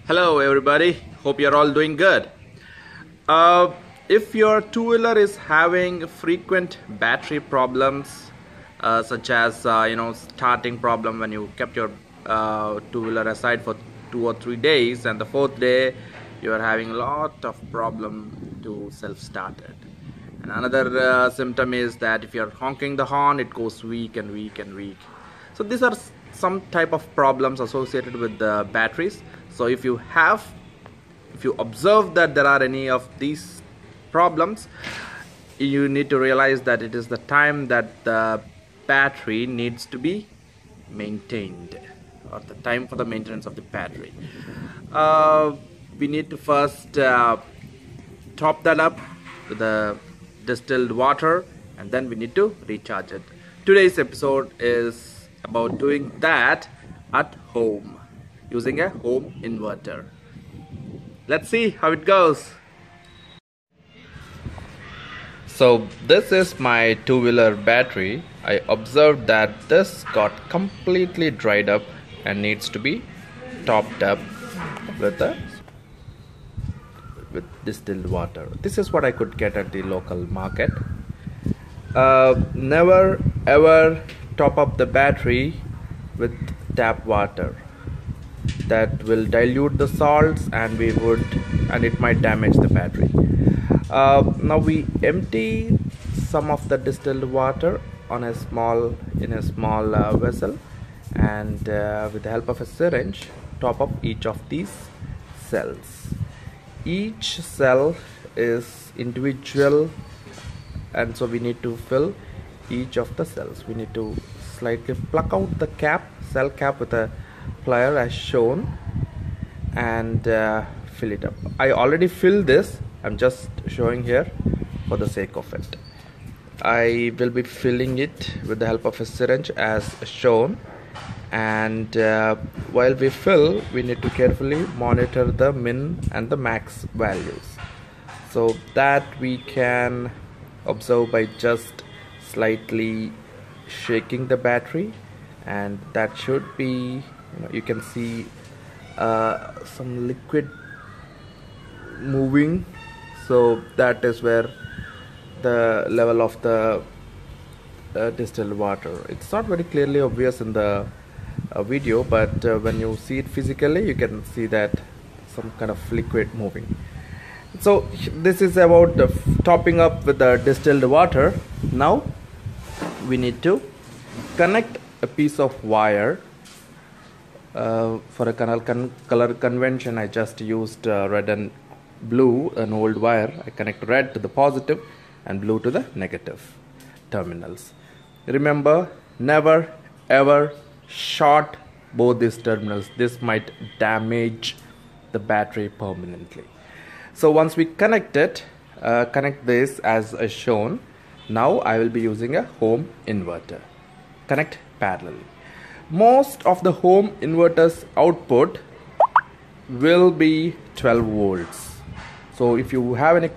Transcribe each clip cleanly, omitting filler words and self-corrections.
Hello everybody, hope you're all doing good. If your two-wheeler is having frequent battery problems, such as starting problem when you kept your two-wheeler aside for 2 or 3 days, and the 4th day you are having a lot of problem to self-start it. And another symptom is that if you're honking the horn, it goes weak and weak and weak. So these are some type of problems associated with the batteries. So if you observe that there are any of these problems, you need to realize that it is the time that the battery needs to be maintained, or the time for the maintenance of the battery. We need to first top that up with the distilled water, and then we need to recharge it. Today's episode is about doing that at home using a home inverter. Let's see how it goes. So this is my two-wheeler battery. I observed that this got completely dried up and needs to be topped up with distilled water. This is what I could get at the local market. Never ever top up the battery with tap water. That will dilute the salts and it might damage the battery. Now we empty some of the distilled water in a small vessel, and with the help of a syringe top up each of these cells. Each cell is individual, and so we need to fill each of the cells. We need to slightly pluck out the cell cap with a plier as shown, and fill it up. I already filled this. I'm just showing here for the sake of it. I will be filling it with the help of a syringe as shown, and while we fill, we need to carefully monitor the min and the max values, so that we can observe by just slightly shaking the battery, and that should be, you can see some liquid moving. So that is where the level of the distilled water. It's not very clearly obvious in the video, but when you see it physically, you can see that some kind of liquid moving. So this is about the topping up with the distilled water. Now we need to connect a piece of wire. For a color convention, I just used red and blue, an old wire. I connect red to the positive and blue to the negative terminals. Remember, never ever short both these terminals. This might damage the battery permanently. So once we connect it, connect this as shown. Now I will be using a home inverter. Connect parallelly. Most of the home inverters output will be 12 volts. So if you have any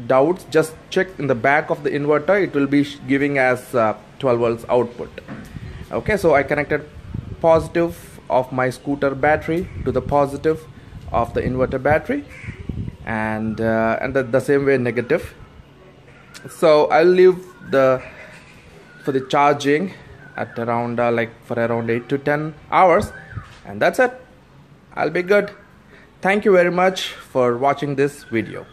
doubts, just check in the back of the inverter. It will be giving as 12 volts output. Okay, so I connected positive of my scooter battery to the positive of the inverter battery, and the same way negative. So I'll leave for the charging at around for around 8 to 10 hours, and that's it. I'll be good. Thank you very much for watching this video.